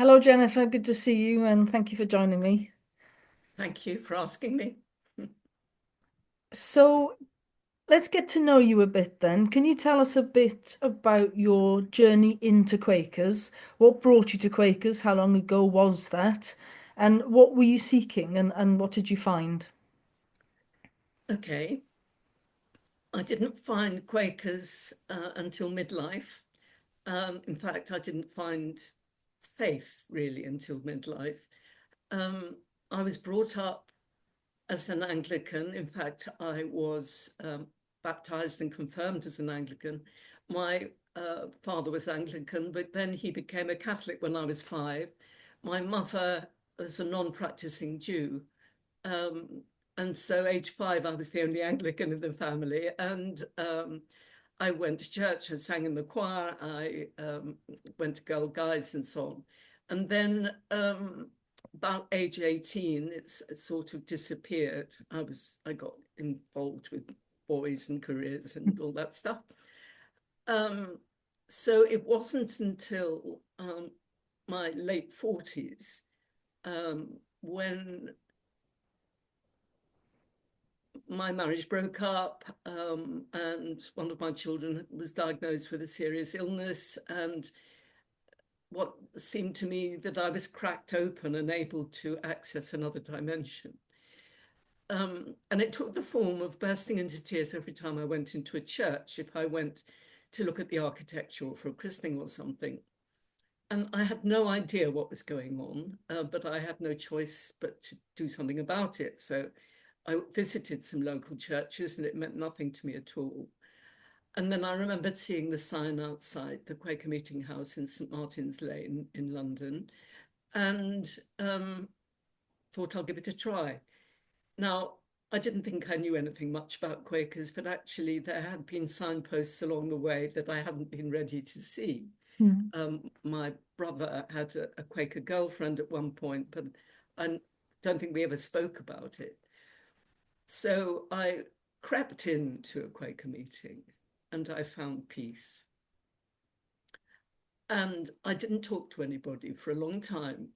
Hello, Jennifer. Good to see you, and thank you for joining me. Thank you for asking me. So, let's get to know you a bit then. Can you tell us a bit about your journey into Quakers? What brought you to Quakers? How long ago was that? And what were you seeking, and what did you find? Okay, I didn't find Quakers until midlife. In fact, I didn't find faith really until midlife. Um, I was brought up as an Anglican. In fact, I was baptized and confirmed as an Anglican. My father was Anglican, but then he became a Catholic when I was 5. My mother was a non-practicing Jew. Um, and so, age 5, I was the only Anglican in the family. And I went to church and sang in the choir. I went to Girl Guides and so on. And then, about age 18, it sort of disappeared. I got involved with boys and careers and all that stuff. Um, so it wasn't until my late 40s when my marriage broke up, and one of my children was diagnosed with a serious illness. And what seemed to me that I was cracked open and able to access another dimension. And it took the form of bursting into tears every time I went into a church, if I went to look at the architecture or for a christening or something. And I had no idea what was going on, but I had no choice but to do something about it. So I visited some local churches and it meant nothing to me at all. And then I remembered seeing the sign outside the Quaker Meeting House in St. Martin's Lane in London, and thought I'll give it a try. Now, I didn't think I knew anything much about Quakers, but actually there had been signposts along the way that I hadn't been ready to see. Hmm. My brother had a Quaker girlfriend at one point, but I don't think we ever spoke about it. So I crept into a Quaker meeting and I found peace. And I didn't talk to anybody for a long time.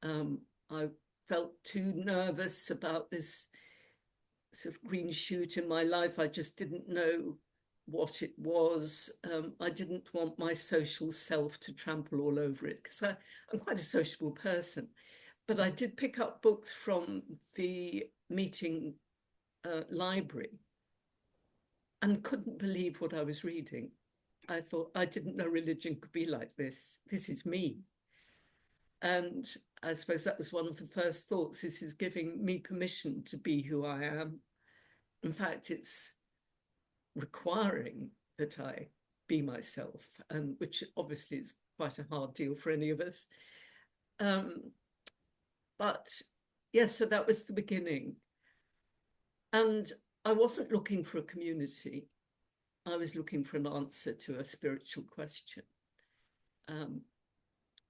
I felt too nervous about this sort of green shoot in my life. I just didn't know what it was. I didn't want my social self to trample all over it because I'm quite a sociable person. But I did pick up books from the meeting library and couldn't believe what I was reading. I thought, I didn't know religion could be like this. This is me. And I suppose that was one of the first thoughts. This is giving me permission to be who I am. In fact, it's requiring that I be myself, and which obviously is quite a hard deal for any of us. Um, but yes, so that was the beginning. And I wasn't looking for a community. I was looking for an answer to a spiritual question. Um,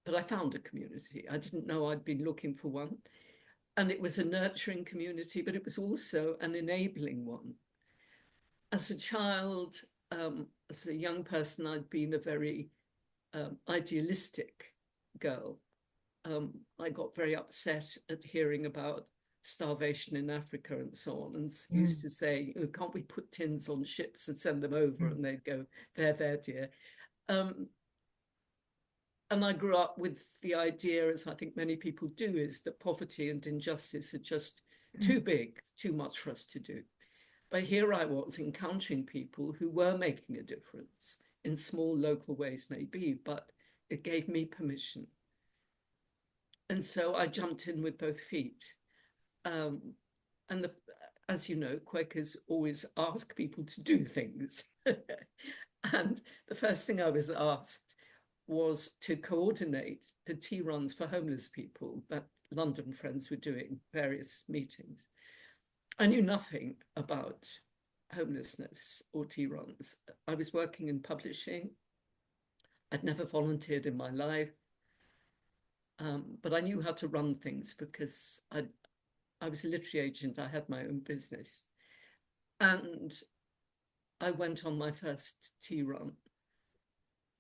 but I found a community. I didn't know I'd been looking for one. And it was a nurturing community, but it was also an enabling one. As a child, as a young person, I'd been a very idealistic girl. I got very upset at hearing about starvation in Africa and so on, and used Mm. to say, "Oh, can't we put tins on ships and send them over?" And they'd go, there, dear. Um, and I grew up with the idea, as I think many people do, is that poverty and injustice are just too big, too much for us to do. But here I was encountering people who were making a difference in small local ways, maybe, but it gave me permission. And so I jumped in with both feet. Um, and as you know, Quakers always ask people to do things. And the first thing I was asked was to coordinate the tea runs for homeless people that London Friends were doing, various meetings. I knew nothing about homelessness or tea runs. I was working in publishing. I'd never volunteered in my life, but I knew how to run things because I was a literary agent. I had my own business. And I went on my first tea run.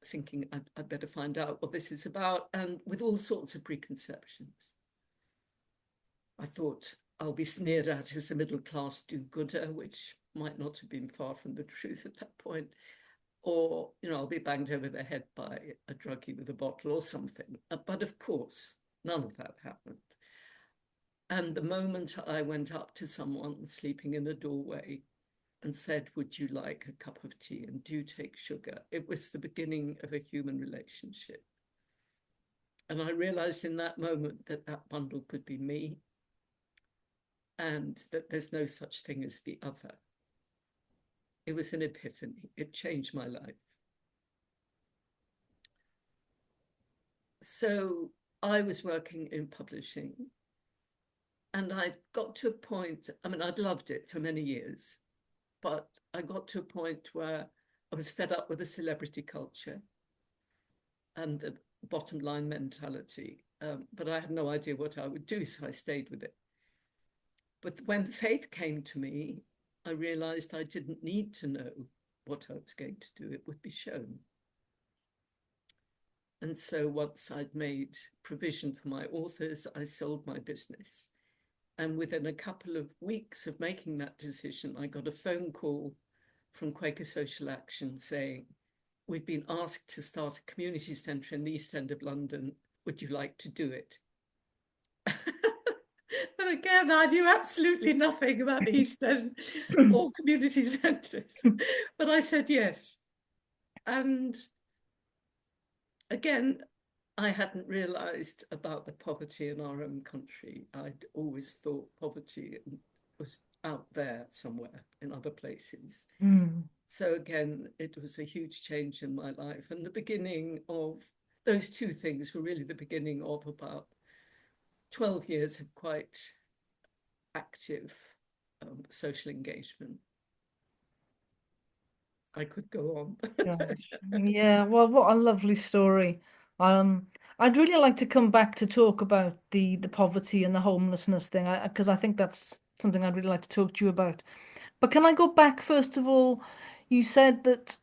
thinking I'd better find out what this is about, and with all sorts of preconceptions. I thought I'll be sneered at as a middle class do-gooder, which might not have been far from the truth at that point. Or, I'll be banged over the head by a druggie with a bottle or something. But of course, none of that happened. And the moment I went up to someone sleeping in a doorway and said, "Would you like a cup of tea? And do you take sugar?" It was the beginning of a human relationship. And I realized in that moment that that bundle could be me, and that there's no such thing as the other. It was an epiphany. It changed my life. So I was working in publishing, and I got to a point, I mean, I'd loved it for many years, but I got to a point where I was fed up with the celebrity culture and the bottom line mentality. But I had no idea what I would do, so I stayed with it. But when faith came to me, I realized I didn't need to know what I was going to do, it would be shown. And so once I'd made provision for my authors, I sold my business. And within a couple of weeks of making that decision, I got a phone call from Quaker Social Action saying, "We've been asked to start a community centre in the East End of London. Would you like to do it?" And again, I knew absolutely nothing about the East End or community centres, but I said yes. And again, I hadn't realised about the poverty in our own country. I'd always thought poverty was out there somewhere in other places. Mm. So again, it was a huge change in my life. And the beginning of those two things were really the beginning of about 12 years of quite active social engagement. I could go on. Gosh. Yeah, well, what a lovely story. I'd really like to come back to talk about the poverty and the homelessness thing, because I think that's something I'd really like to talk to you about. But can I go back first of all? You said that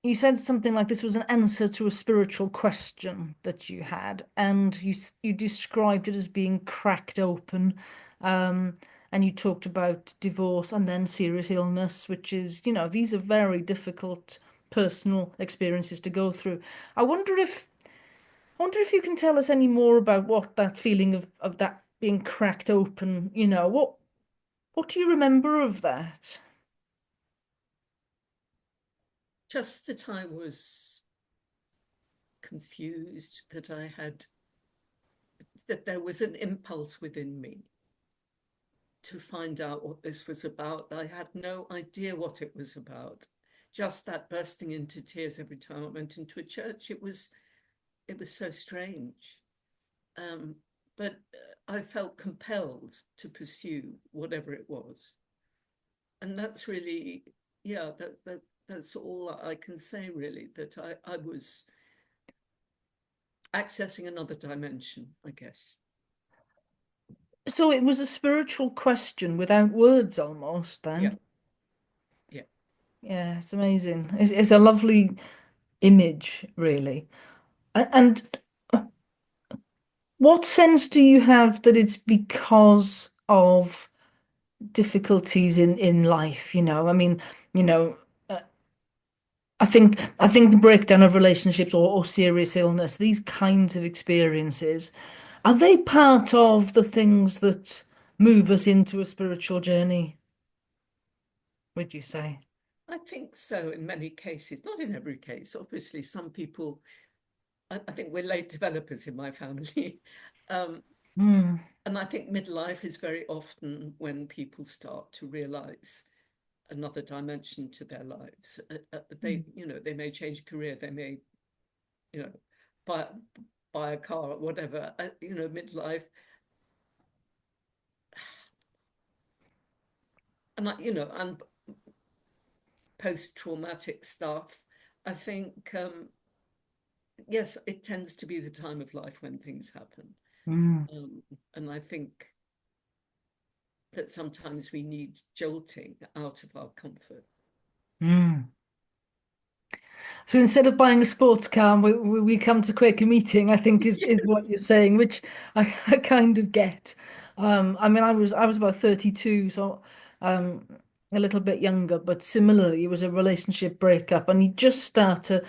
you said something like this was an answer to a spiritual question that you had, and you described it as being cracked open, um, and you talked about divorce and then serious illness, which is, these are very difficult personal experiences to go through. I wonder if I wonder if you can tell us any more about what that feeling of that being cracked open, what do you remember of that? Just that I was confused, that there was an impulse within me to find out what this was about. I had no idea what it was about. Just that bursting into tears every time I went into a church. It was so strange. Um, but I felt compelled to pursue whatever it was. And that's really, yeah, that's all I can say, really, that I was accessing another dimension, I guess. So it was a spiritual question without words almost Yeah, then. yeah. Yeah, it's amazing. It's a lovely image, really. And what sense do you have that it's because of difficulties in life, I mean, you know, uh, I think the breakdown of relationships or serious illness, these kinds of experiences, are they part of the things that move us into a spiritual journey, would you say? I think so in many cases, not in every case. Obviously, some people, I think we're late developers in my family. Um, Mm, and I think midlife is very often when people start to realize another dimension to their lives. mm, They may change career, they may, you know, buy, buy a car or whatever, midlife. And post-traumatic stuff. I think, yes, it tends to be the time of life when things happen. mm, And I think that sometimes we need jolting out of our comfort. mm. So instead of buying a sports car, we come to Quaker meeting, I think is what Yes. you're saying, which I kind of get. I mean, I was about 32, so um, a little bit younger, but similarly, it was a relationship breakup, and you just start to.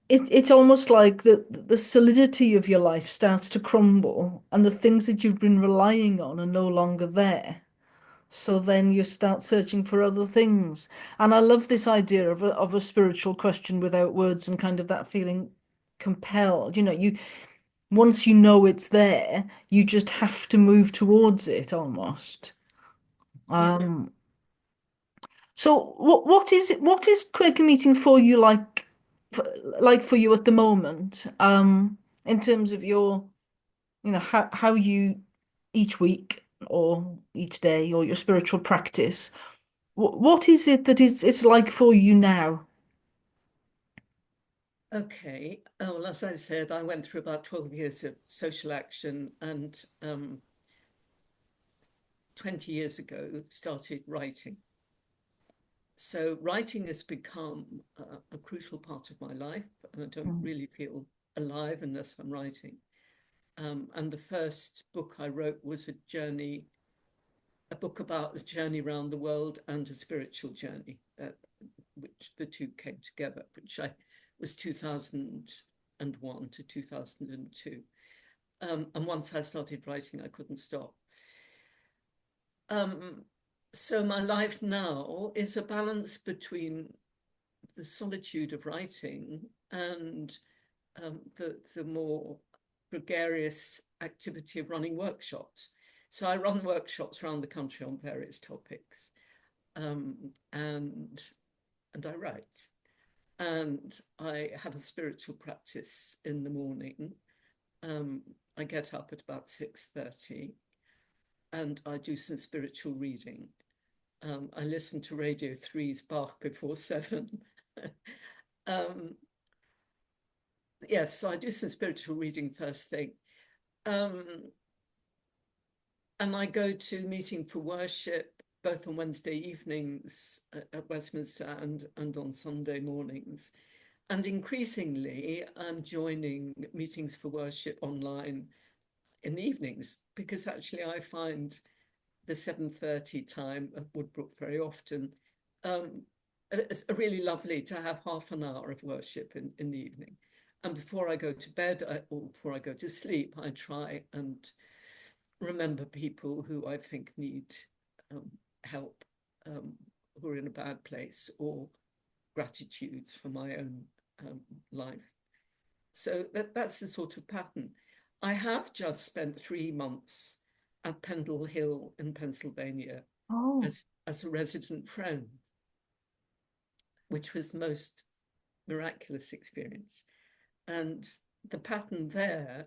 It's almost like the solidity of your life starts to crumble, and the things that you've been relying on are no longer there. So then you start searching for other things. And I love this idea of a spiritual question without words and kind of that feeling compelled. Once you know it's there, you just have to move towards it almost. Yeah. Um, so what is Quaker meeting for you like for you at the moment? In terms of how you each week or each day or your spiritual practice. What is it that it's like for you now? Okay. Oh, well, as I said, I went through about 12 years of social action and 20 years ago started writing. So writing has become a crucial part of my life, and I don't Mm. really feel alive unless I'm writing. And the first book I wrote was a book about a journey around the world and a spiritual journey, which the two came together, which I was 2001 to 2002. And once I started writing, I couldn't stop. Um, so my life now is a balance between the solitude of writing and the more gregarious activity of running workshops. So I run workshops around the country on various topics, and I write, and I have a spiritual practice in the morning. Um, I get up at about 6:30, and I do some spiritual reading. I listen to Radio Three's Bach before 7. um, yes, so I do some spiritual reading first thing. Um, and I go to meeting for worship both on Wednesday evenings at Westminster and on Sunday mornings. And increasingly, I'm joining meetings for worship online in the evenings because actually I find the 7:30 time at Woodbrook very often um, it's really lovely to have half an hour of worship in the evening. And before I go to bed or before I go to sleep, I try and remember people who I think need um, help, um, who are in a bad place, or gratitudes for my own um, life. So that's the sort of pattern. I have just spent 3 months at Pendle Hill in Pennsylvania Oh, as a resident friend, which was the most miraculous experience. And the pattern there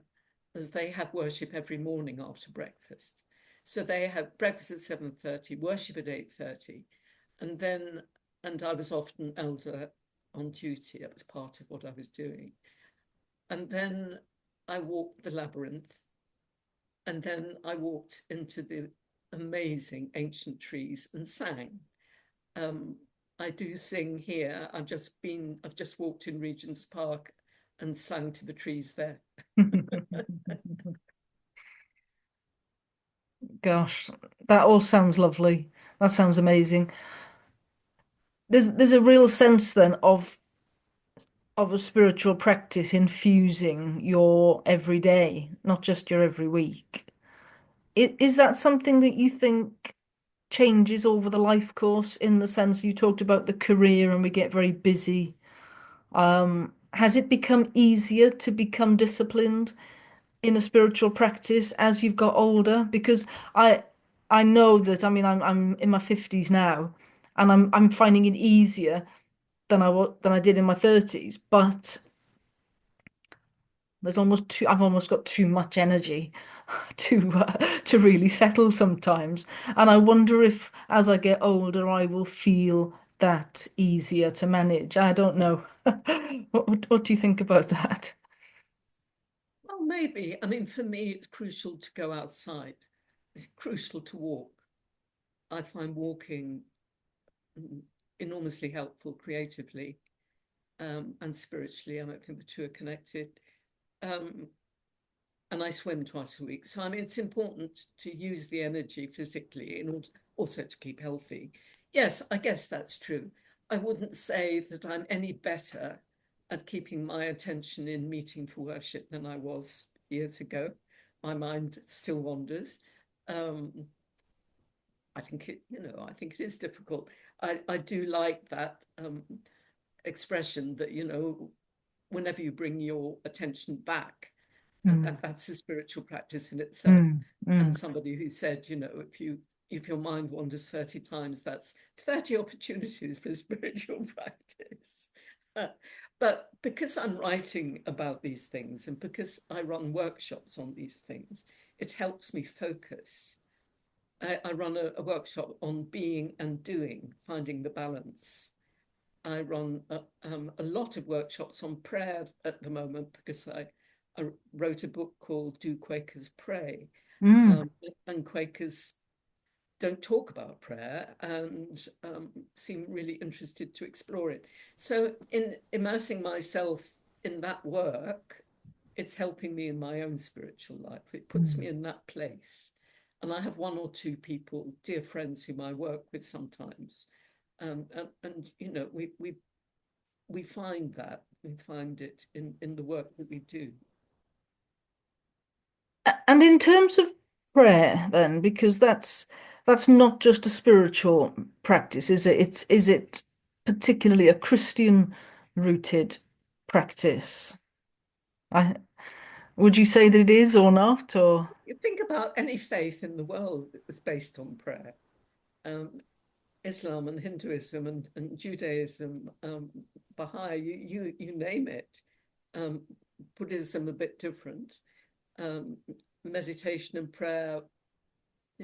is they have worship every morning after breakfast. So they have breakfast at 7:30, worship at 8:30, and then and I was often elder on duty. That was part of what I was doing. And then I walked the labyrinth, and then I walked into the amazing ancient trees and sang. Um, I do sing here. I've just walked in Regent's Park and sang to the trees there. gosh, that all sounds lovely. That sounds amazing. There's a real sense then of a spiritual practice infusing your everyday, not just your every week. Is that something that you think changes over the life course in the sense you talked about the career and we get very busy? Has it become easier to become disciplined in a spiritual practice as you've got older? Because I I know that I mean I'm in my 50s now and I'm finding it easier than I did in my 30s, but I've almost got too much energy to really settle sometimes. And I wonder if as I get older I will feel that easier to manage. I don't know. What do you think about that? Well, maybe. I mean, for me, it's crucial to go outside. It's crucial to walk. I find walking enormously helpful creatively. and spiritually. I don't think the two are connected. Um, and I swim twice a week. So, I mean, it's important to use the energy physically in order also to keep healthy. Yes, I guess that's true. I wouldn't say that I'm any better at keeping my attention in meeting for worship than I was years ago. My mind still wanders. Um, I think I think it is difficult. I do like that expression that, whenever you bring your attention back, Mm, that's a spiritual practice in itself. mm, And mm, somebody who said, if your mind wanders 30 times, that's 30 opportunities for spiritual practice. But because I'm writing about these things and because I run workshops on these things, it helps me focus. I run a workshop on being and doing, finding the balance. I run a lot of workshops on prayer at the moment because I wrote a book called Do Quakers Pray? mm. Um, and Quakers don't talk about prayer and seem really interested to explore it. So, in immersing myself in that work, it's helping me in my own spiritual life. It puts me Mm. in that place. And I have one or two people, dear friends whom I work with sometimes. And we find that we find it in the work that we do. And in terms of prayer, then, because that's not just a spiritual practice, is it? Is it particularly a Christian rooted practice? I would you say that it is or not, or You think about any faith in the world that was based on prayer. Um, Islam and Hinduism and Judaism, Baha'i, you name it. Um, Buddhism a bit different. Um, Meditation and prayer,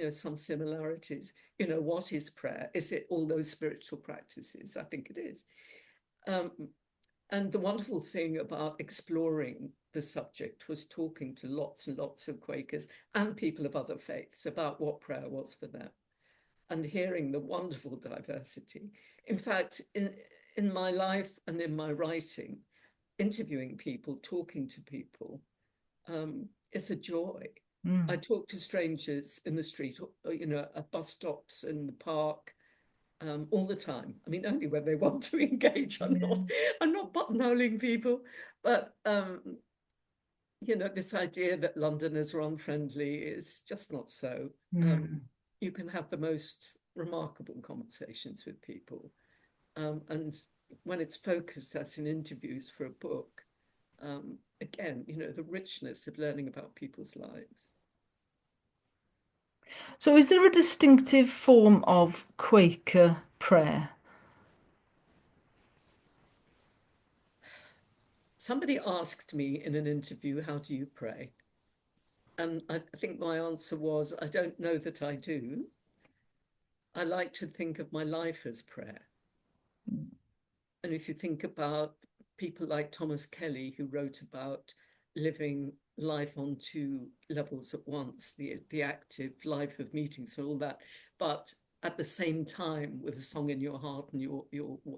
some similarities. What is prayer? Is it all those spiritual practices? I think it is. Um, and the wonderful thing about exploring the subject was talking to lots and lots of Quakers and people of other faiths about what prayer was for them and hearing the wonderful diversity. In fact, in my life and in my writing, interviewing people, talking to people, it's a joy. I mm, talk to strangers in the street, at bus stops, in the park, all the time. I mean, only when they want to engage. yeah. I'm not buttonholing people, but this idea that Londoners are unfriendly is just not so. Um, Mm. you can have the most remarkable conversations with people, and when it's focused as in interviews for a book, again, the richness of learning about people's lives. So is there a distinctive form of Quaker prayer? Somebody asked me in an interview, "How do you pray?" And I think my answer was, "I don't know that I do. I like to think of my life as prayer." And if you think about people like Thomas Kelly, who wrote about living life on two levels at once, the active life of meetings and all that, but at the same time with a song in your heart and your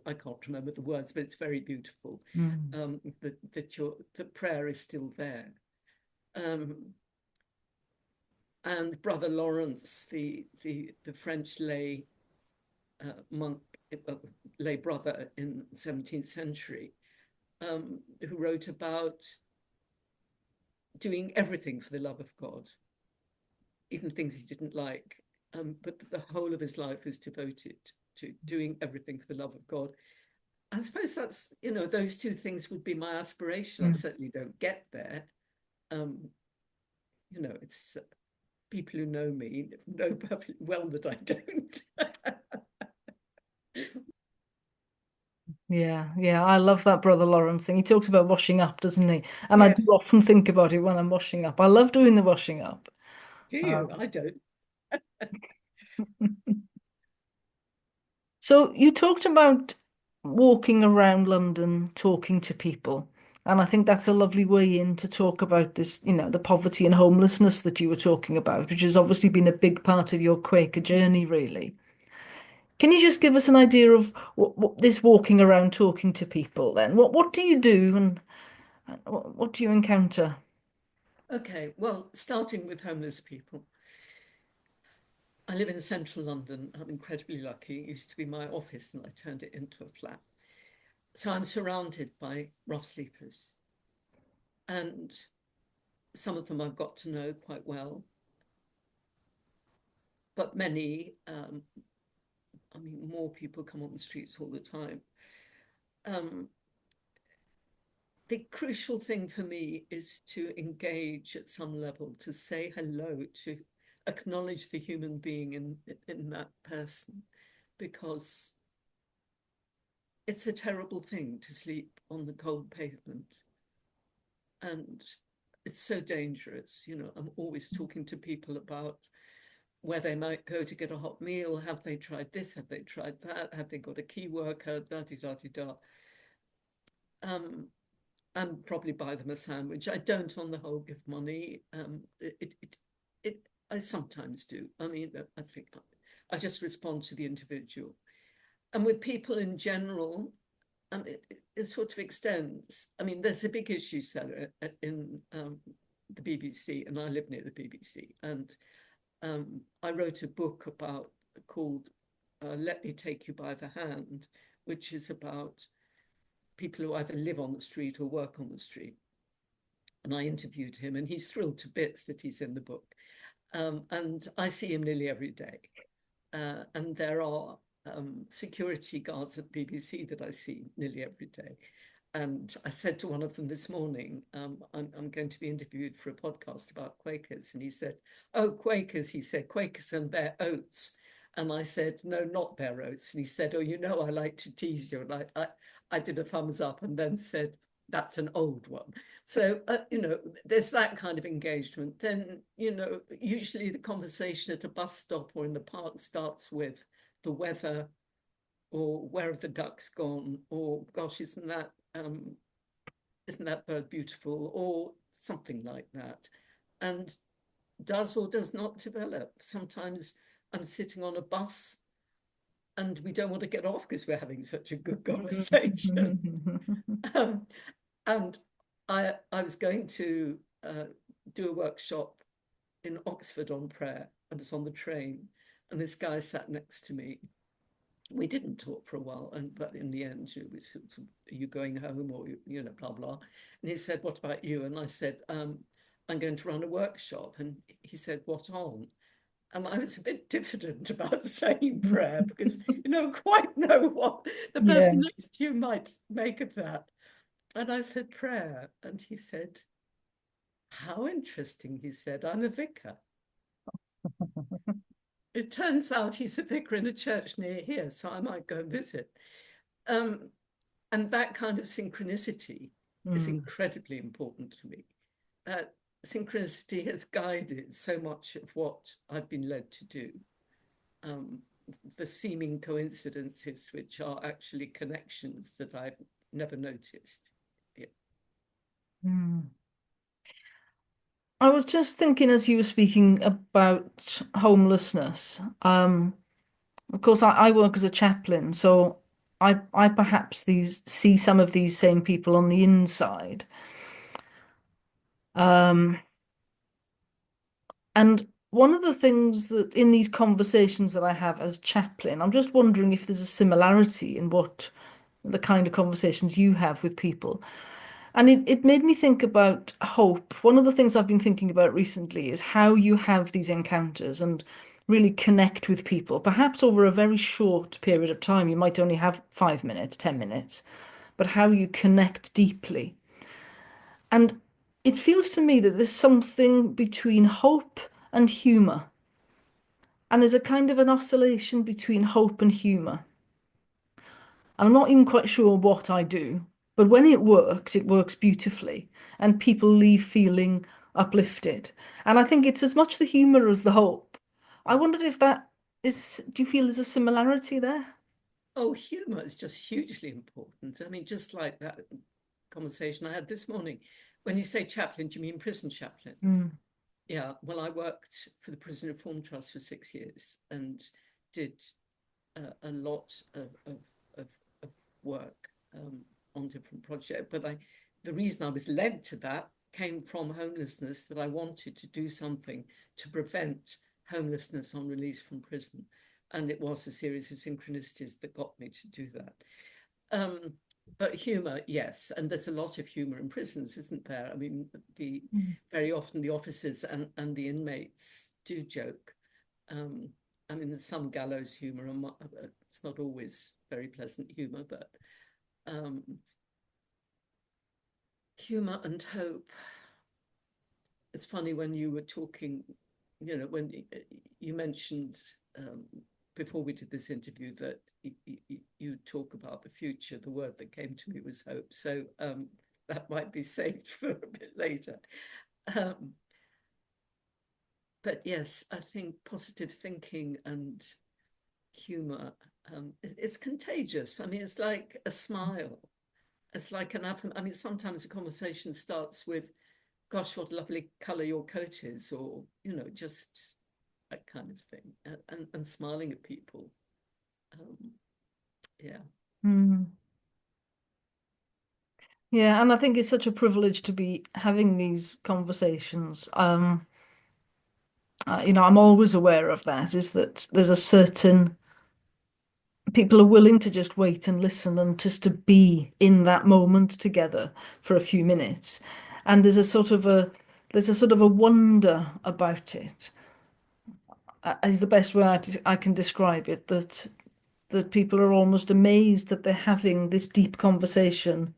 I can't remember the words, but it's very beautiful. Mm. The prayer is still there. Um, and Brother Lawrence, the French lay monk, uh, lay brother in the 17th century, who wrote about doing everything for the love of God, even things he didn't like. But the whole of his life was devoted to doing everything for the love of God. I suppose that's, those two things would be my aspiration. I Mm. certainly don't get there. Um, it's people who know me know perfectly well that I don't. Yeah, yeah, I love that Brother Lawrence thing. He talks about washing up, doesn't he? And I do Yes, often think about it when I'm washing up. I love doing the washing up. do you? Um, I don't. so you talked about walking around London, talking to people. And I think that's a lovely way in to talk about this, the poverty and homelessness that you were talking about, which has obviously been a big part of your Quaker journey, really. Can you just give us an idea of what this walking around talking to people then? What do you do and what do you encounter? Okay, well, starting with homeless people. I live in central London. I'm incredibly lucky. It used to be my office and I turned it into a flat. So I'm surrounded by rough sleepers. And some of them I've got to know quite well, but many, I mean, more people come on the streets all the time. Um, the crucial thing for me is to engage at some level, to say hello, to acknowledge the human being in that person, because it's a terrible thing to sleep on the cold pavement. And it's so dangerous. You know, I'm always talking to people about where they might go to get a hot meal. Have they tried this? Have they tried that? Have they got a key worker? Da di da di da. Um, and probably buy them a sandwich. I don't, on the whole, give money. I sometimes do. I mean, I think I just respond to the individual. And with people in general, it sort of extends. I mean, there's a big issue center in the BBC, and I live near the BBC. And I wrote a book about called "Let Me Take You by the Hand," which is about people who either live on the street or work on the street. And I interviewed him, and he's thrilled to bits that he's in the book. And I see him nearly every day. And there are security guards at BBC that I see nearly every day. And I said to one of them this morning, I'm going to be interviewed for a podcast about Quakers. And he said, "Oh, Quakers," he said, "Quakers and their oats." And I said, "No, not their oats." And he said, "Oh, you know, I like to tease you." And I did a thumbs up and then said, "That's an old one." So, you know, there's that kind of engagement. Then, you know, usually the conversation at a bus stop or in the park starts with the weather, or where have the ducks gone, or gosh, isn't that bird beautiful, or something like that. And does or does not develop. Sometimes I'm sitting on a bus and we don't want to get off because we're having such a good conversation. um, and I was going to do a workshop in Oxford on prayer. I was on the train, and this guy sat next to me. We didn't talk for a while, but in the end, we sort of, "Are you going home?" or, you know, blah blah. And he said, "What about you?" And I said, "I'm going to run a workshop." And he said, "What on?" And I was a bit diffident about saying prayer because you don't quite know what the person Yeah. next to you might make of that. And I said, "Prayer." And he said, "How interesting," he said, "I'm a vicar." It turns out he's a vicar in a church near here, so I might go and visit. Um, and that kind of synchronicity is Mm. incredibly important to me. Synchronicity has guided so much of what I've been led to do. Um, the seeming coincidences, which are actually connections that I've never noticed. Yeah. Mm. I was just thinking as you were speaking about homelessness. Of course, I work as a chaplain, so I perhaps these see some of these same people on the inside. Um, and one of the things that in these conversations that I have as chaplain, I'm just wondering if there's a similarity in what the kind of conversations you have with people. And it made me think about hope. One of the things I've been thinking about recently is how you have these encounters and really connect with people. Perhaps over a very short period of time, you might only have 5 minutes, 10 minutes, but how you connect deeply. And it feels to me that there's something between hope and humor. And there's a kind of an oscillation between hope and humor. And I'm not even quite sure what I do, but when it works beautifully, and people leave feeling uplifted. And I think it's as much the humor as the hope. I wondered if that is, do you feel there's a similarity there? Oh, humor is just hugely important. I mean, just like that conversation I had this morning. When you say chaplain, do you mean prison chaplain? Mm. Yeah, well, I worked for the Prison Reform Trust for 6 years and did a lot of work on different projects. But the reason I was led to that came from homelessness, that I wanted to do something to prevent homelessness on release from prison. And it was a series of synchronicities that got me to do that. But humor, yes, and there's a lot of humor in prisons, isn't there? I mean, very often the officers and the inmates do joke. I mean, there's some gallows humor, and it's not always very pleasant humor, but humor and hope. It's funny when you were talking, when you mentioned before we did this interview that you talk about the future. The word that came to me was hope. So that might be saved for a bit later. But yes, I think positive thinking and humor, it's contagious. I mean, it's like a smile. It's like I mean, sometimes a conversation starts with, gosh, what a lovely color your coat is, or, just that kind of thing, and smiling at people. Yeah. Mm. Yeah, and I think it's such a privilege to be having these conversations. I'm always aware of that, is that there's a certain people are willing to just wait and listen and just to be in that moment together for a few minutes. And there's a wonder about it, is the best way I can describe it, that people are almost amazed that they're having this deep conversation,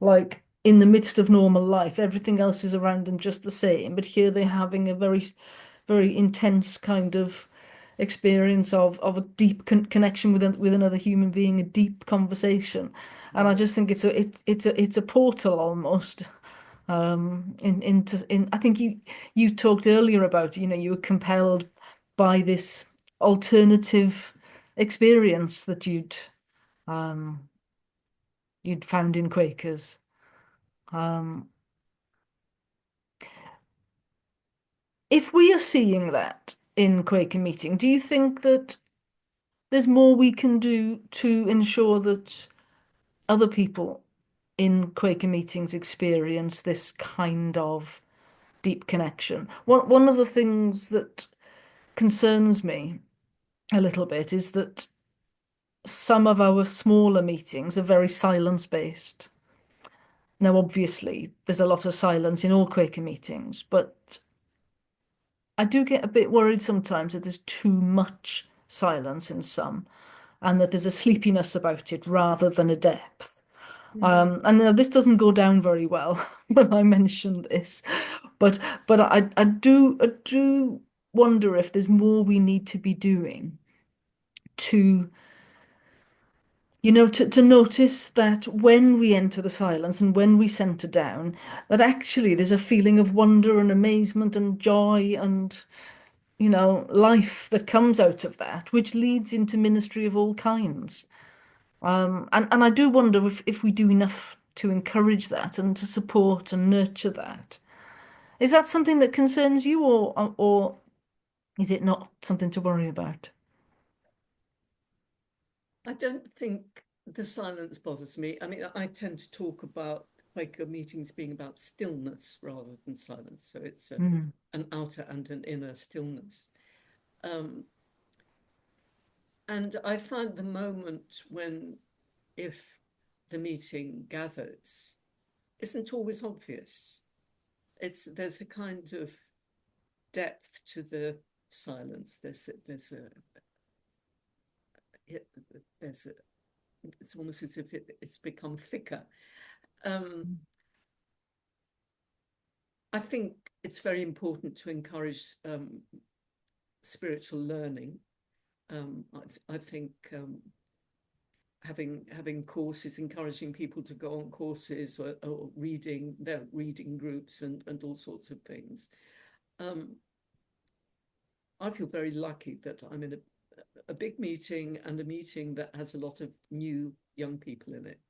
like in the midst of normal life. Everything else is around them just the same, but here they're having a very, very intense kind of experience of a deep connection with another human being, a deep conversation. And I Right. just think it's a portal almost, into I think you talked earlier about, you were compelled by this alternative experience that um you'd found in Quakers. Um, if we are seeing that in Quaker meeting, do you think that there's more we can do to ensure that other people in Quaker meetings experience this kind of deep connection? One of the things that concerns me a little bit is that some of our smaller meetings are very silence based. Now, obviously, there's a lot of silence in all Quaker meetings, but I do get a bit worried sometimes that there's too much silence in some, and that there's a sleepiness about it rather than a depth. Mm. And this doesn't go down very well when I mention this, but I do wonder if there's more we need to be doing to to notice that when we enter the silence and when we center down, that actually there's a feeling of wonder and amazement and joy and life that comes out of that, which leads into ministry of all kinds. And I do wonder if we do enough to encourage that and to support and nurture that. Is that something that concerns you, or is it not something to worry about? I don't think the silence bothers me. I mean, I tend to talk about Quaker meetings being about stillness rather than silence. So it's Mm. an outer and an inner stillness. Um, and I find the moment when, if the meeting gathers, isn't always obvious. There's a kind of depth to the silence. There's a it's almost as if it's become thicker. Um, I think it's very important to encourage spiritual learning. I think having courses, encouraging people to go on courses, or reading their reading groups, and all sorts of things. Um, I feel very lucky that I'm in a big meeting, and a meeting that has a lot of new young people in it.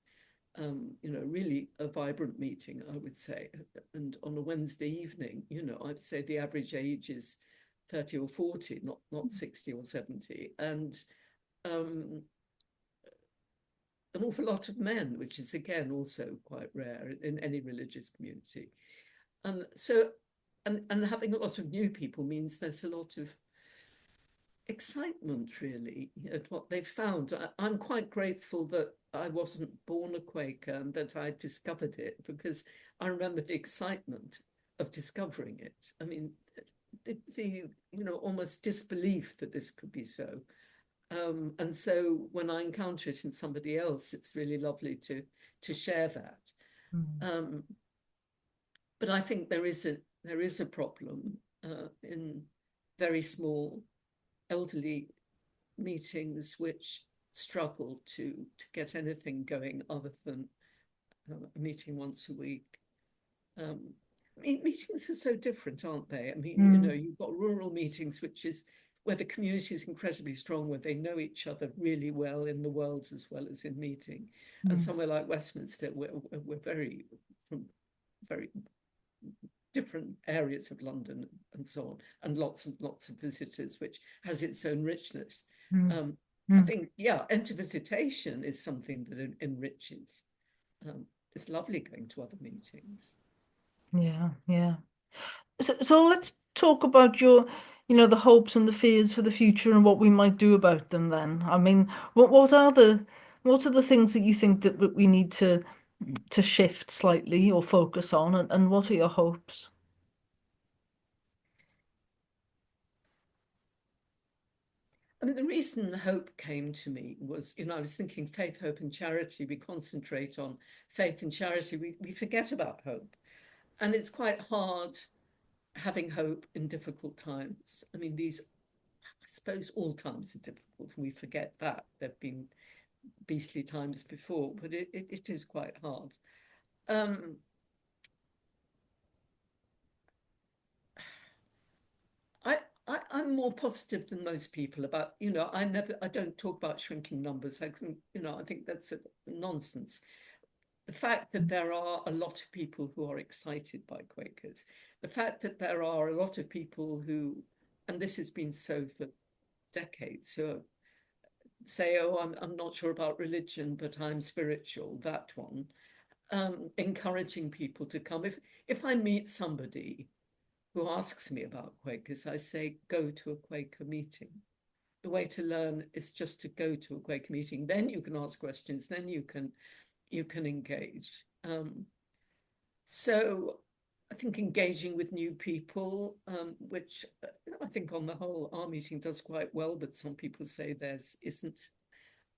Really a vibrant meeting, I would say. And on a Wednesday evening, I'd say the average age is 30 or 40, not 60 or 70. And um, an awful lot of men, which is again also quite rare in any religious community. So, and having a lot of new people means there's a lot of excitement, really, at what they've found. I'm quite grateful that I wasn't born a Quaker and that I discovered it, because I remember the excitement of discovering it. I mean, the almost disbelief that this could be so. And so when I encounter it in somebody else, it's really lovely to share that. Mm. Um, but I think there is a problem in very small elderly meetings which struggle to get anything going other than a meeting once a week. Meetings are so different, aren't they? I mean, Mm. you've got rural meetings, which is where the community is incredibly strong, where they know each other really well in the world as well as in meeting. And Mm. somewhere like Westminster, we're very from very different areas of London and so on, and lots of visitors, which has its own richness. Mm. Um, I Mm. think, yeah, intervisitation is something that enriches. It's lovely going to other meetings. Yeah, yeah. So let's talk about the hopes and the fears for the future and what we might do about them then. I mean, what are the things that you think that we need to shift slightly or focus on, and what are your hopes? I mean, the reason hope came to me was, I was thinking faith, hope, and charity. We concentrate on faith and charity. We forget about hope. And it's quite hard having hope in difficult times. I mean, I suppose all times are difficult, and we forget that. There have been beastly times before, but it is quite hard. Um, I, I'm more positive than most people about, I don't talk about shrinking numbers. I think that's nonsense. The fact that there are a lot of people who are excited by Quakers, the fact that there are a lot of people who, and this has been so for decades, who say, oh, I'm not sure about religion, but I'm spiritual, that one, encouraging people to come. If I meet somebody who asks me about Quakers, I say, go to a Quaker meeting. The way to learn is just to go to a Quaker meeting. Then you can ask questions, then you can engage. So I think engaging with new people, which I think on the whole our meeting does quite well, but some people say theirs isn't.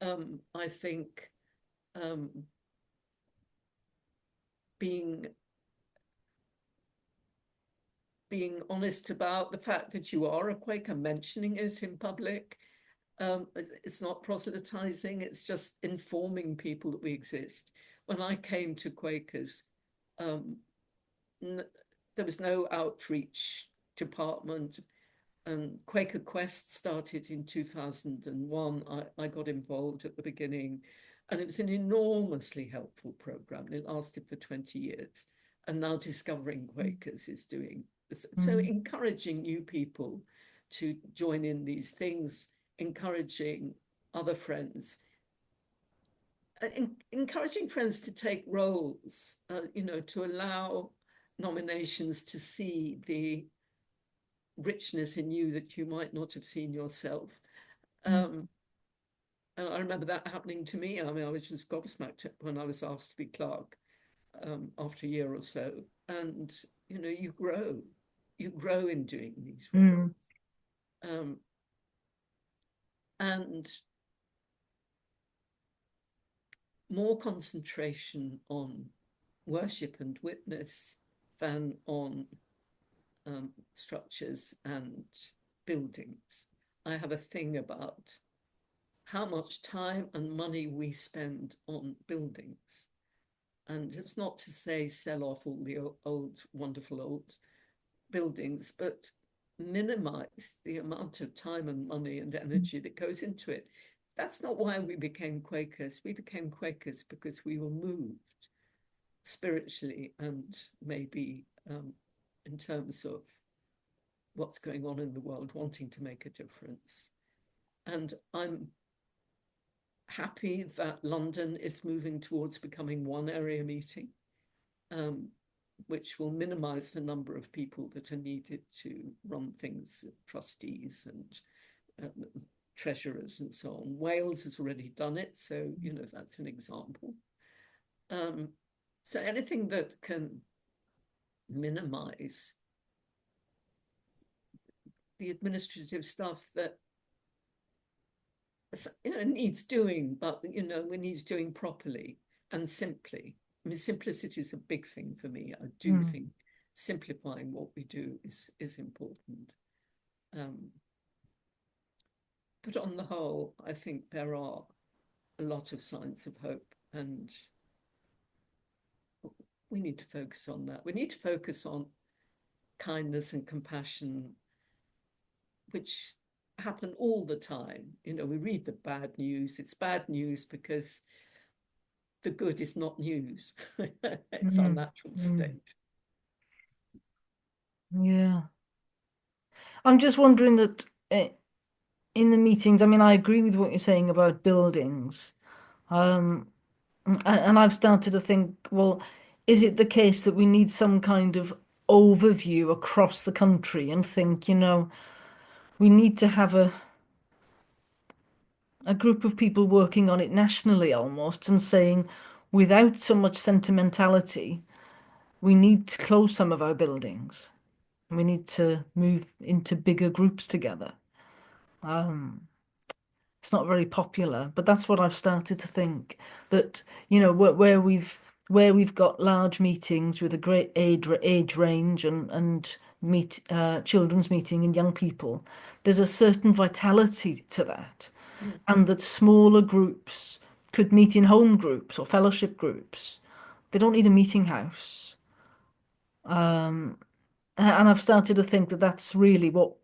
I think um, being being honest about the fact that you are a Quaker, mentioning it in public. It's not proselytizing, it's just informing people that we exist. When I came to Quakers, um, there was no outreach department. Quaker Quest started in 2001. I got involved at the beginning, and it was an enormously helpful program. It lasted for 20 years. And now Discovering Quakers is doing so, Mm. encouraging new people to join in these things, encouraging other friends, encouraging friends to take roles, to allow nominations to see the richness in you that you might not have seen yourself. Mm. Um, and I remember that happening to me. I mean, I was just gobsmacked when I was asked to be clerk after a year or so. And, you grow in doing these roles. Mm. Um, and more concentration on worship and witness than on structures and buildings. I have a thing about how much time and money we spend on buildings. And it's not to say sell off all the old, wonderful old buildings, but minimize the amount of time and money and energy that goes into it. That's not why we became Quakers. We became Quakers because we were moved spiritually and maybe in terms of what's going on in the world, wanting to make a difference. And I'm happy that London is moving towards becoming one area meeting, um, which will minimize the number of people that are needed to run things, trustees and treasurers and so on. Wales has already done it, so that's an example. So anything that can minimize the administrative stuff that needs doing, but when needs doing properly and simply. I mean, simplicity is a big thing for me. I do Mm. think simplifying what we do is important. But on the whole, I think there are a lot of signs of hope, and we need to focus on that. We need to focus on kindness and compassion, which happen all the time. We read the bad news. It's bad news because the good is not news. It's our Mm. natural Mm. state. Yeah. I'm just wondering that in the meetings, I mean, I agree with what you're saying about buildings. Um, and I've started to think, well, is it the case that we need some kind of overview across the country and think, we need to have a group of people working on it nationally almost and saying, without so much sentimentality, we need to close some of our buildings. We need to move into bigger groups together. Um, it's not very popular, but that's what I've started to think that, where we've got large meetings with a great age range and meet children's meeting and young people, there's a certain vitality to that, Mm. and that smaller groups could meet in home groups or fellowship groups. They don't need a meeting house. Um, and I've started to think that that's really what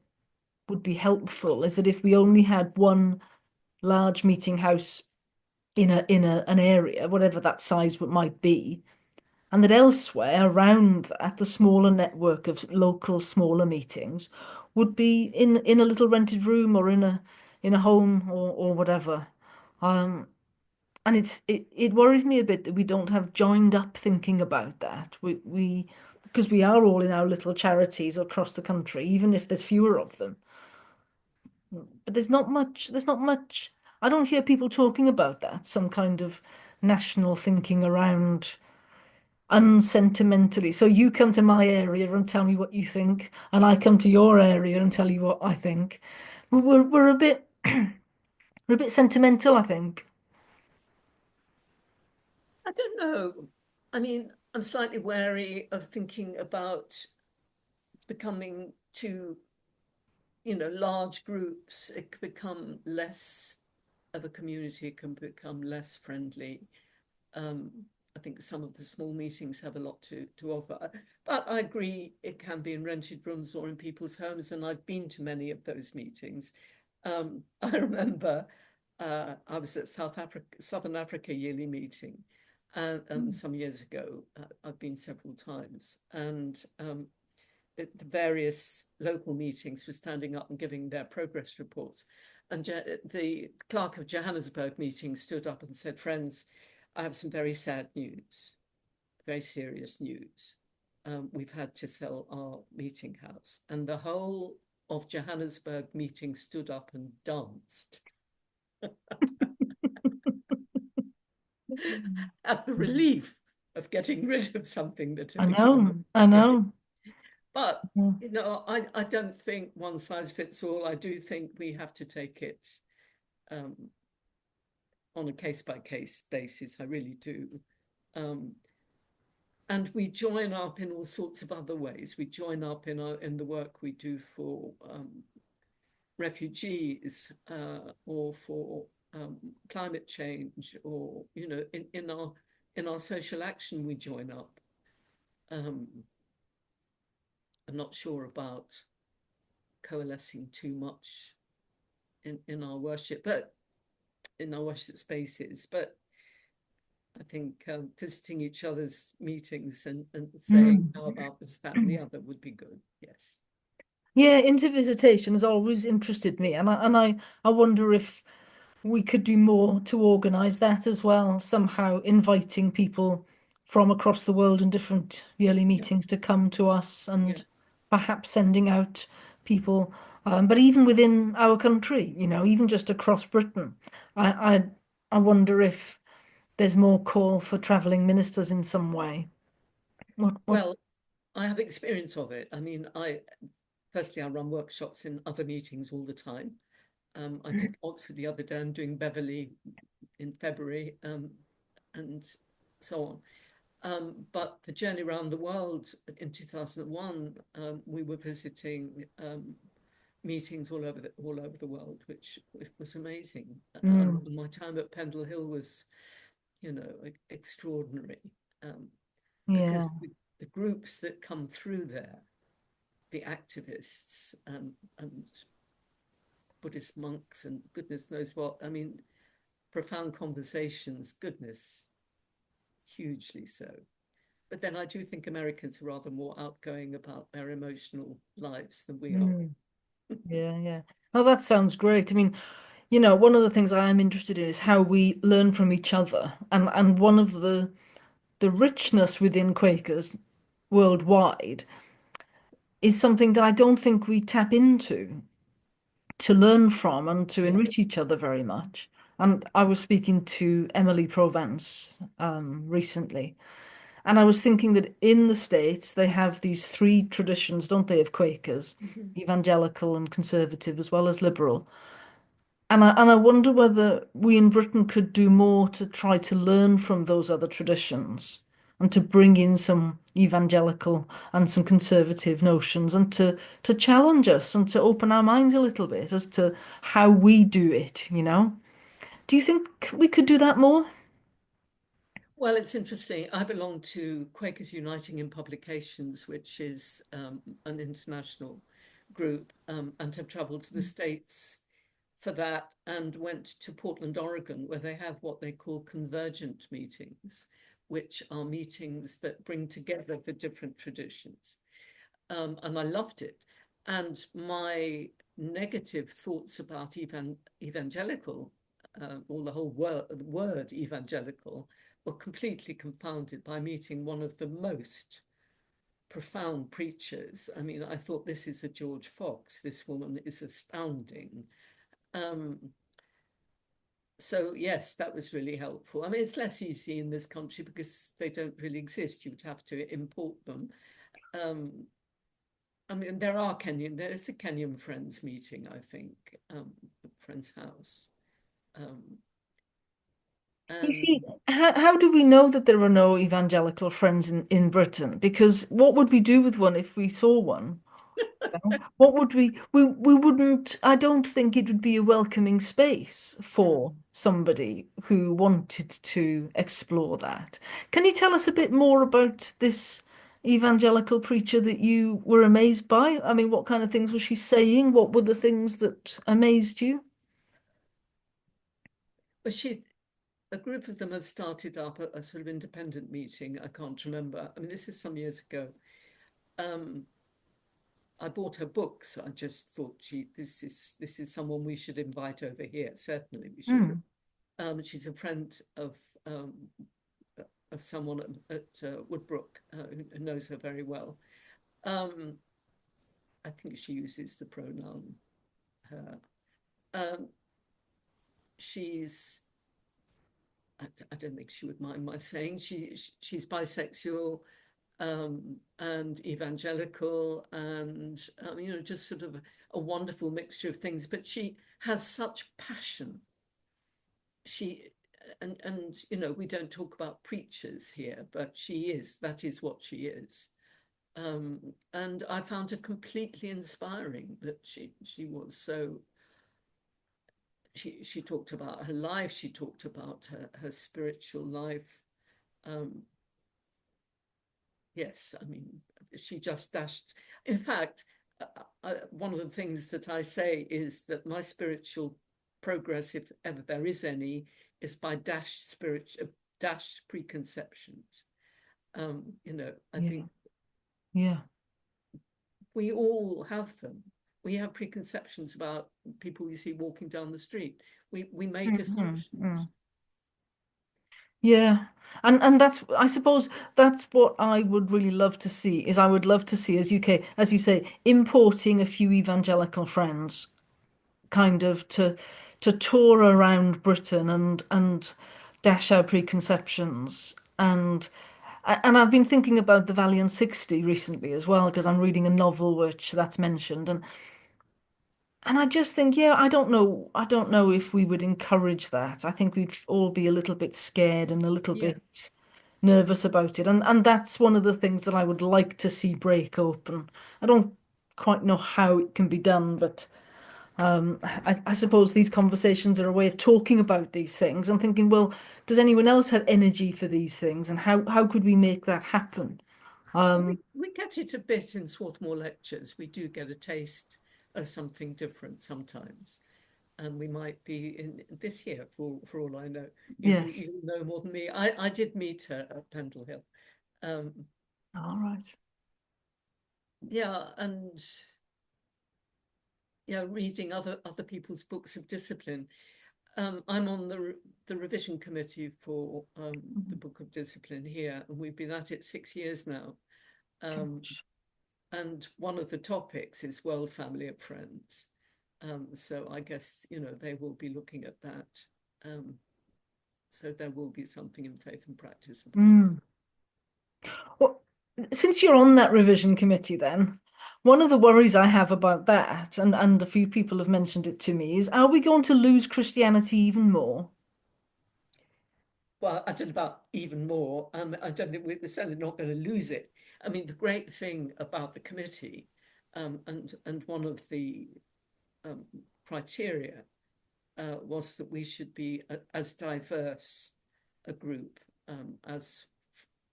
would be helpful, is that if we only had one large meeting house in an area, whatever that size might be, and that elsewhere around that, the smaller network of local smaller meetings would be in a little rented room or in a home or whatever. Um, and it worries me a bit that we don't have joined up thinking about that. We because we are all in our little charities across the country, even if there's fewer of them. But there's not much. I don't hear people talking about that, some kind of national thinking around unsentimentally. So you come to my area and tell me what you think, and I come to your area and tell you what I think. We're a bit we're a bit sentimental, I think. I don't know. I mean, I'm slightly wary of thinking about becoming too, large groups. It could become less of a community, it can become less friendly. Um, I think some of the small meetings have a lot to offer. But I agree, it can be in rented rooms or in people's homes, and I've been to many of those meetings. I remember I was at Southern Africa yearly meeting, and some years ago. I've been several times, and the various local meetings were standing up and giving their progress reports. And the clerk of Johannesburg meeting stood up and said, "Friends, I have some very sad news, very serious news. We've had to sell our meeting house." And the whole of Johannesburg meeting stood up and danced at the relief of getting rid of something that had I become know, I image. know. But, Yeah. I don't think one size fits all. I do think we have to take it um, on a case by case basis. I really do. Um, and we join up in all sorts of other ways. We join up in the work we do for refugees or for climate change, or in our social action we join up. Um, I'm not sure about coalescing too much in our worship, but in our worship spaces. But I think visiting each other's meetings and saying, Mm. how about this, that, and the other would be good. Yes. Yeah, intervisitation has always interested me, and I wonder if we could do more to organise that as well, somehow inviting people from across the world in different yearly Yeah, meetings to come to us yeah. and perhaps sending out people, but even within our country, even just across Britain. I, I, I wonder if there's more call for travelling ministers in some way. What? Well, I have experience of it. I mean, I run workshops in other meetings all the time. I did Oxford the other day. I'm doing Beverley in February, and so on. But the journey around the world in 2001, we were visiting meetings all over the world, which was amazing. Mm, And my time at Pendle Hill was, extraordinary, um, yeah. because the groups that come through there, the activists and Buddhist monks and goodness knows what. I mean, profound conversations, goodness, hugely so. But then I do think Americans are rather more outgoing about their emotional lives than we are. Mm, yeah, yeah. Oh, that sounds great. I mean, one of the things I am interested in is how we learn from each other. And one of the richness within Quakers worldwide is something that I don't think we tap into to learn from and to Yeah. enrich each other very much. And I was speaking to Emily Provence recently, and I was thinking that in the States they have these three traditions, don't they, of Quakers, Mhm. evangelical and conservative as well as liberal. And I wonder whether we in Britain could do more to try to learn from those other traditions and to bring in some evangelical and some conservative notions and to challenge us and to open our minds a little bit as to how we do it. Do you think we could do that more? Well, it's interesting. I belong to Quakers Uniting in Publications, which is an international group, and have traveled to the States for that and went to Portland, Oregon, where they have what they call convergent meetings, which are meetings that bring together the different traditions. And I loved it. And my negative thoughts about evangelical, or the whole word evangelical, were completely confounded by meeting one of the most profound preachers. I mean, I thought, this is a George Fox. This woman is astounding. Um, so yes, that was really helpful. I mean, it's less easy in this country because they don't really exist. You would have to import them. Um, I mean, there is a Kenyan Friends meeting, I think, at Friends House. Um, You and see, how do we know that there are no evangelical friends in Britain? Because what would we do with one if we saw one? What would we wouldn't, I don't think it would be a welcoming space for somebody who wanted to explore that. Can you tell us a bit more about this evangelical preacher that you were amazed by? I mean, what kind of things was she saying? What were the things that amazed you? but a group of them had started up a sort of independent meeting. I can't remember. I mean, this is some years ago. Um, I bought her books. I just thought, this is someone we should invite over here. Certainly, we should. Hmm. She's a friend um, of someone at Woodbrook, who knows her very well. Um, I think she uses the pronoun her. Um, she's I don't think she would mind my saying she's bisexual, and evangelical, and just sort of a wonderful mixture of things. But she has such passion. She and we don't talk about preachers here, but that is what she is. And I found her completely inspiring. That she was so. She talked about her life. She talked about her spiritual life. Um, yes, I mean, she just dashed. In fact, one of the things that I say is that my spiritual progress, if ever there is any, is by dashed preconceptions. I Yeah, think yeah. we all have them. We have preconceptions about people we see walking down the street. We make Mhm, assumptions. mm. Yeah. And that's, I suppose that's what I would really love to see is I would love to see as UK, as you say, importing a few evangelical friends kind of to tour around Britain and dash our preconceptions. And I've been thinking about the Valiant 60 recently as well, because I'm reading a novel which that's mentioned. And I just think, yeah, I don't know if we would encourage that. I think we'd all be a little bit scared and a little Yeah. bit nervous about it. And that's one of the things that I would like to see break open. I don't quite know how it can be done, but I suppose these conversations are a way of talking about these things and thinking, well, does anyone else have energy for these things, and how could we make that happen? Um, We get it a bit in Swarthmore lectures. We do get a taste of something different sometimes. And we might be in this year, for all I know. yes. You know more than me. I did meet her at Pendle Hill. Um, All right. yeah, and yeah, reading other people's books of discipline. I'm on the revision committee for the Mhm. Book of Discipline here, and we've been at it 6 years now. Um, Gosh. and one of the topics is World Family of Friends. So I guess, they will be looking at that. Um, so there will be something in Faith and Practice about that. Mm. Well, since you're on that revision committee, then one of the worries I have about that, and a few people have mentioned it to me, is are we going to lose Christianity even more? Well, I don't know about even more. I don't think we're certainly not going to lose it. I mean, the great thing about the committee, and one of the um, criteria was that we should be as diverse a group as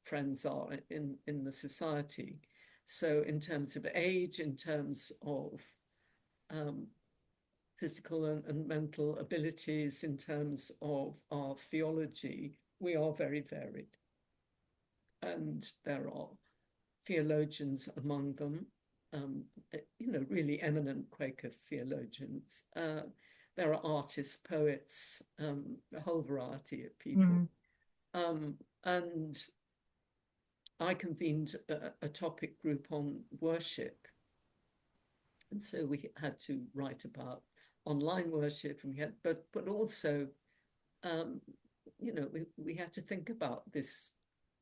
friends are in the society. So, in terms of age, in terms of um, physical and mental abilities, in terms of our theology, we are very varied. And there are theologians among them, really eminent Quaker theologians. There are artists, poets, a whole variety of people. Mm. And I convened a topic group on worship. And so we had to write about online worship, and but also, um, we had to think about this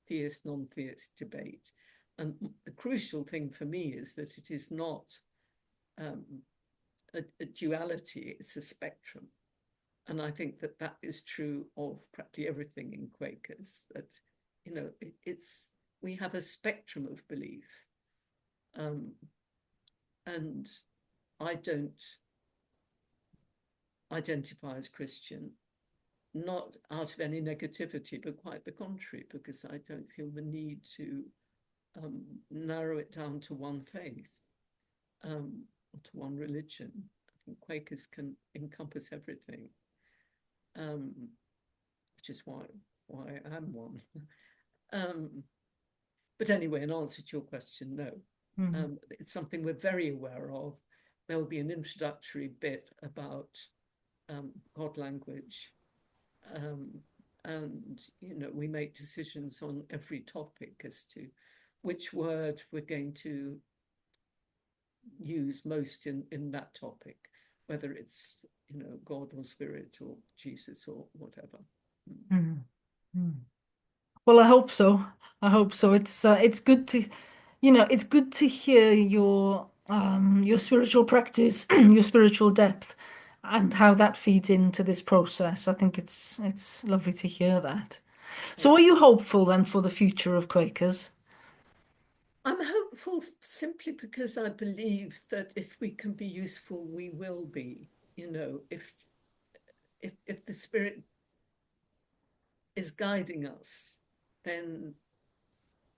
theist, non-theist debate. And the crucial thing for me is that it is not um, a duality, it's a spectrum. And I think that that is true of practically everything in Quakers, that, it's we have a spectrum of belief. Um, and I don't identify as Christian, not out of any negativity, but quite the contrary, because I don't feel the need to narrow it down to one faith, to one religion. I think Quakers can encompass everything, which is why I am one. um, but anyway, in answer to your question, no. Mm. It's something we're very aware of. There'll be an introductory bit about God language. Um, and, we make decisions on every topic as to which word we're going to use most in that topic, whether it's, God or spirit or Jesus or whatever. Mm. Mm. Well, I hope so. I hope so. It's good to, it's good to hear your spiritual practice, your spiritual depth, and how that feeds into this process. I think it's lovely to hear that. Yeah. So, are you hopeful then for the future of Quakers? I'm hopeful simply because I believe that if we can be useful, we will be. If the spirit is guiding us, then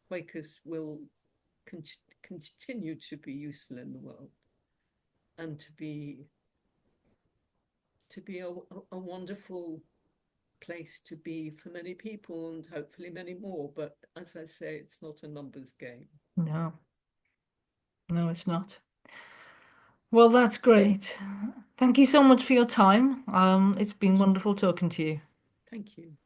Quakers will con- continue to be useful in the world, and to be a wonderful place to be for many people, and hopefully many more. But as I say, it's not a numbers game. No, no, it's not. Well, that's great. Thank you so much for your time. It's been wonderful talking to you. Thank you.